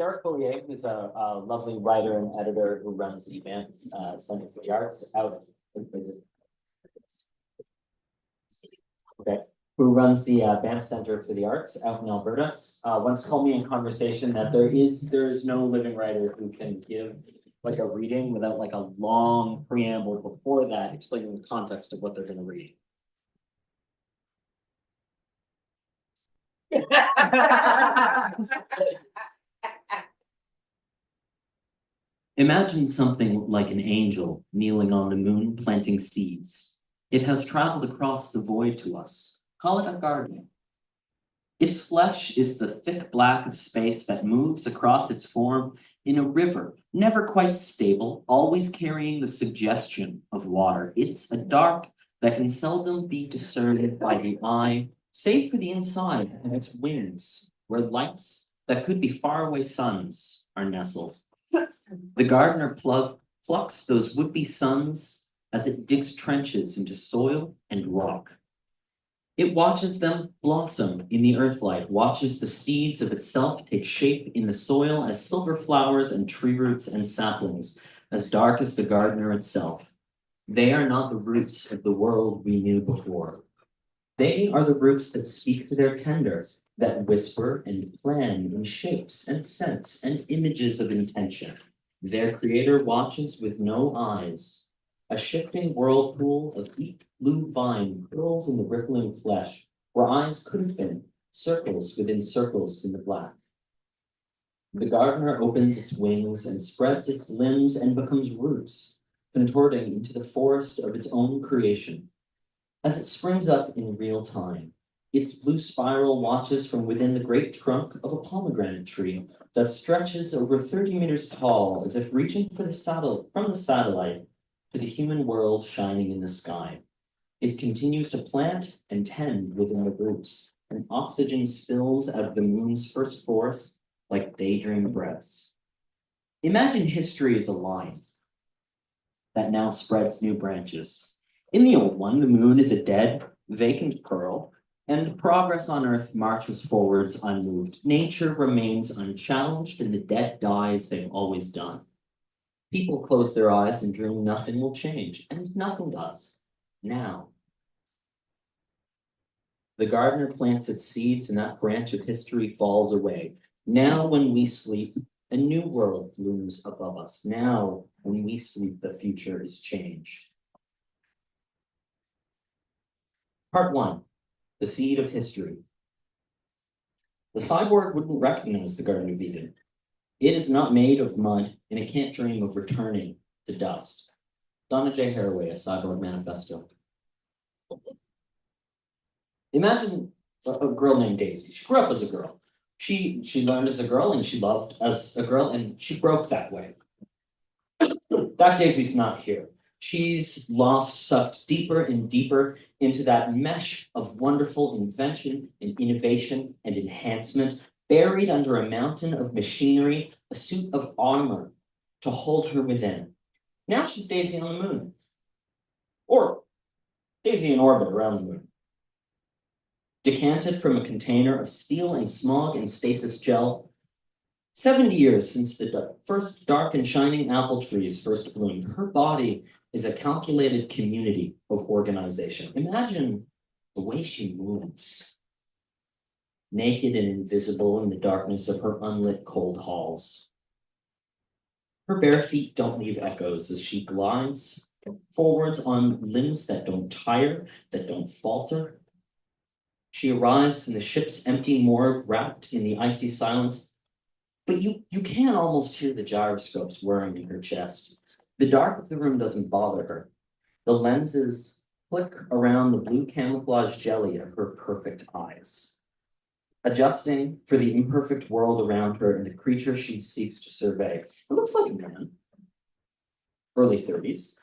Derek Collier, who's a lovely writer and editor who runs the event Center for the Arts out. Okay, who runs the Banff Center for the Arts out in Alberta, once told me in conversation that there is no living writer who can give like a reading without like a long preamble before that explaining the context of what they're going to read. Imagine something like an angel kneeling on the moon planting seeds. It has traveled across the void to us. Call it a garden. Its flesh is the thick black of space that moves across its form in a river, never quite stable, always carrying the suggestion of water. It's a dark that can seldom be discerned by the eye, save for the inside and its wings, where lights that could be faraway suns are nestled. The gardener plucks those would-be suns as it digs trenches into soil and rock. It watches them blossom in the earthlight, watches the seeds of itself take shape in the soil as silver flowers and tree roots and saplings, as dark as the gardener itself. They are not the roots of the world we knew before. They are the roots that speak to their tender, that whisper and plan in shapes and scents and images of intention. Their creator watches with no eyes. A shifting whirlpool of deep blue vine curls in the rippling flesh, where eyes could have been, circles within circles in the black. The gardener opens its wings and spreads its limbs and becomes roots, contorting into the forest of its own creation. As it springs up in real time, its blue spiral watches from within the great trunk of a pomegranate tree that stretches over 30 meters tall, as if reaching for from the satellite to the human world shining in the sky. It continues to plant and tend within the roots, and oxygen spills out of the moon's first forest like daydream breaths. Imagine history as a line that now spreads new branches. In the old one, the moon is a dead, vacant pearl, and progress on Earth marches forwards unmoved. Nature remains unchallenged, and the dead die as they've always done. People close their eyes and dream nothing will change, and nothing does. Now. The gardener plants its seeds, and that branch of history falls away. Now, when we sleep, a new world looms above us. Now, when we sleep, the future is changed. Part 1. The seed of history. The cyborg wouldn't recognize the Garden of Eden. It is not made of mud, and it can't dream of returning to dust. Donna J. Haraway, A Cyborg Manifesto. Imagine a girl named Daisy. She grew up as a girl. She learned as a girl, and she loved as a girl, and she broke that way. That Daisy's not here. She's sucked deeper and deeper into that mesh of wonderful invention and innovation and enhancement, buried under a mountain of machinery, a suit of armor to hold her within. Now she's Daisy on the moon. Or Daisy in orbit around the moon. Decanted from a container of steel and smog and stasis gel, 70 years since the first dark and shining apple trees first bloomed, her body is a calculated community of organization. Imagine the way she moves. Naked and invisible in the darkness of her unlit cold halls. Her bare feet don't leave echoes as she glides forwards on limbs that don't tire, that don't falter. She arrives in the ship's empty morgue, wrapped in the icy silence, but you can almost hear the gyroscopes whirring in her chest. The dark of the room doesn't bother her. The lenses flick around the blue camouflage jelly of her perfect eyes, adjusting for the imperfect world around her and the creature she seeks to survey. It looks like a man, early 30s.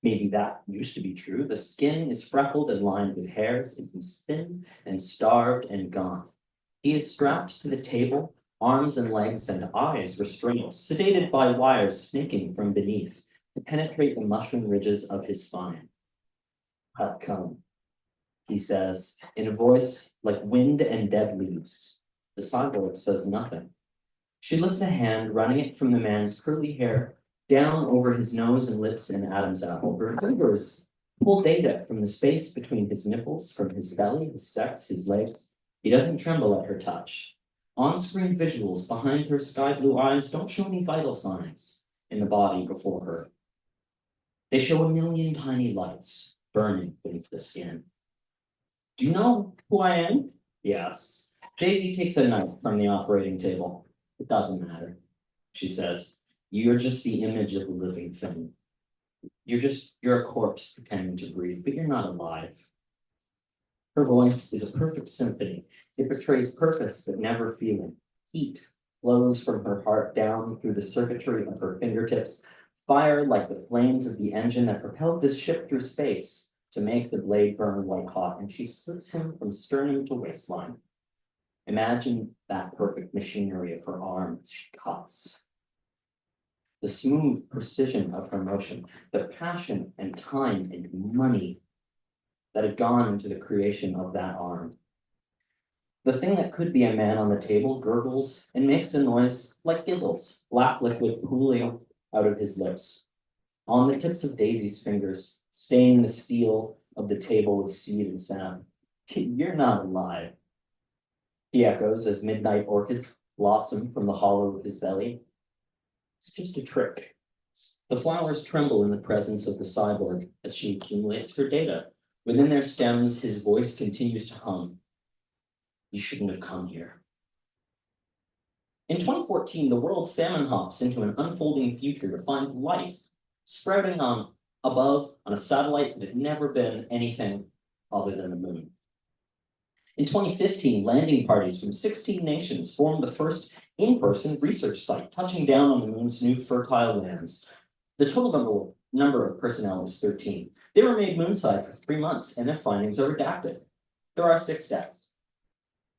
Maybe that used to be true. The skin is freckled and lined with hairs. It is thin and starved and gaunt. He is strapped to the table, arms and legs and eyes restrained, sedated by wires snaking from beneath to penetrate the mushroom ridges of his spine. "I'll come," he says, in a voice like wind and dead leaves. The cyborg says nothing. She lifts a hand, running it from the man's curly hair down over his nose and lips and Adam's apple. Her fingers pull data from the space between his nipples, from his belly, his sex, his legs. He doesn't tremble at her touch. On-screen visuals behind her sky blue eyes don't show any vital signs in the body before her. They show a million tiny lights burning beneath the skin. Do you know who I am? He asks. Daisy takes a knife from the operating table. It doesn't matter, she says. You're just the image of a living thing. You're a corpse pretending to breathe, but you're not alive. Her voice is a perfect symphony. It betrays purpose, but never feeling. Heat flows from her heart down through the circuitry of her fingertips, fire like the flames of the engine that propelled this ship through space to make the blade burn white hot, and she slits him from sternum to waistline. Imagine that perfect machinery of her arm as she cuts. The smooth precision of her motion, the passion and time and money that had gone into the creation of that arm. The thing that could be a man on the table gurgles and makes a noise like giggles, black liquid pooling out of his lips. On the tips of Daisy's fingers, staining the steel of the table with seed and sand. You're not alive, he echoes as midnight orchids blossom from the hollow of his belly. It's just a trick. The flowers tremble in the presence of the cyborg as she accumulates her data. Within their stems, his voice continues to hum. You shouldn't have come here. In 2014, the world salmon hops into an unfolding future to find life sprouting above on a satellite that had never been anything other than the moon. In 2015, landing parties from 16 nations formed the first in-person research site, touching down on the moon's new fertile lands. The total number of personnel is 13. They were made moonside for 3 months, and their findings are redacted. There are 6 deaths.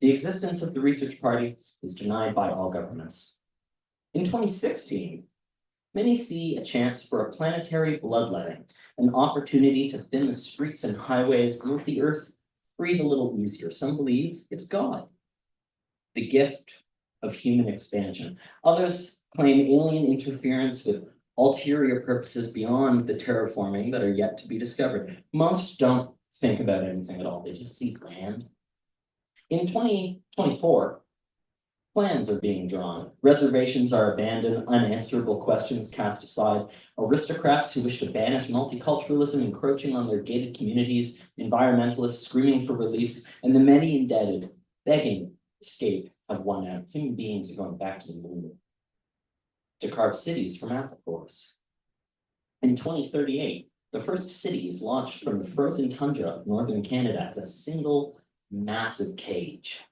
The existence of the research party is denied by all governments. In 2016, many see a chance for a planetary bloodletting, an opportunity to thin the streets and highways and make the earth breathe a little easier. Some believe it's God, the gift of human expansion. Others claim alien interference with ulterior purposes beyond the terraforming that are yet to be discovered. Most don't think about anything at all. They just see land. In 2024, plans are being drawn. Reservations are abandoned, unanswerable questions cast aside. Aristocrats who wish to banish multiculturalism encroaching on their gated communities, environmentalists screaming for release, and the many indebted begging escape have won out. Human beings are going back to the moon to carve cities from apple cores. In 2038, the first city is launched from the frozen tundra of northern Canada as a single massive cage.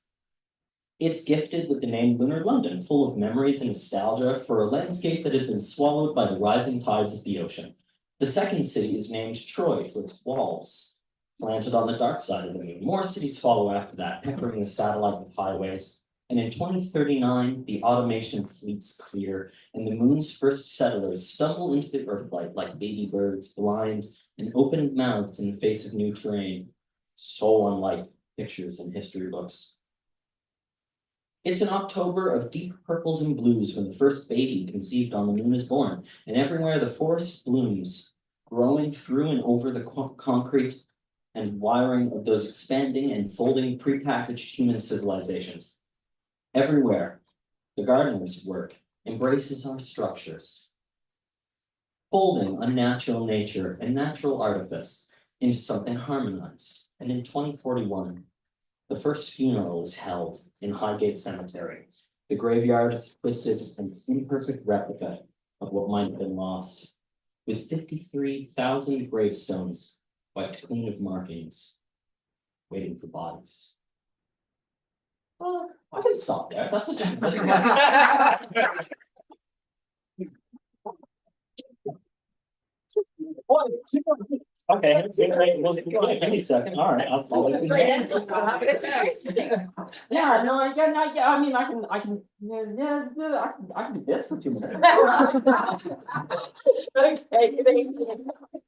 It's gifted with the name Lunar London, full of memories and nostalgia for a landscape that had been swallowed by the rising tides of the ocean. The second city is named Troy for its walls, planted on the dark side of the moon. More cities follow after that, peppering the satellite with highways. And in 2039, the automation fleets clear, and the moon's first settlers stumble into the Earthlight like baby birds, blind and open-mouthed in the face of new terrain, so unlike pictures in history books. It's an October of deep purples and blues when the first baby conceived on the moon is born, and everywhere the forest blooms, growing through and over the concrete and wiring of those expanding and folding prepackaged human civilizations. Everywhere, the gardener's work embraces our structures, folding unnatural nature and natural artifice into something harmonized. And in 2041, the first funeral is held in Highgate Cemetery. The graveyard is twisted an imperfect replica of what might have been lost, with 53,000 gravestones wiped clean of markings, waiting for bodies. I can stop there. That's a good thing. Okay, give me a second. All right, I'll follow you. Yeah, no, yeah. I mean, I can do this for 2 minutes. Okay, thank you.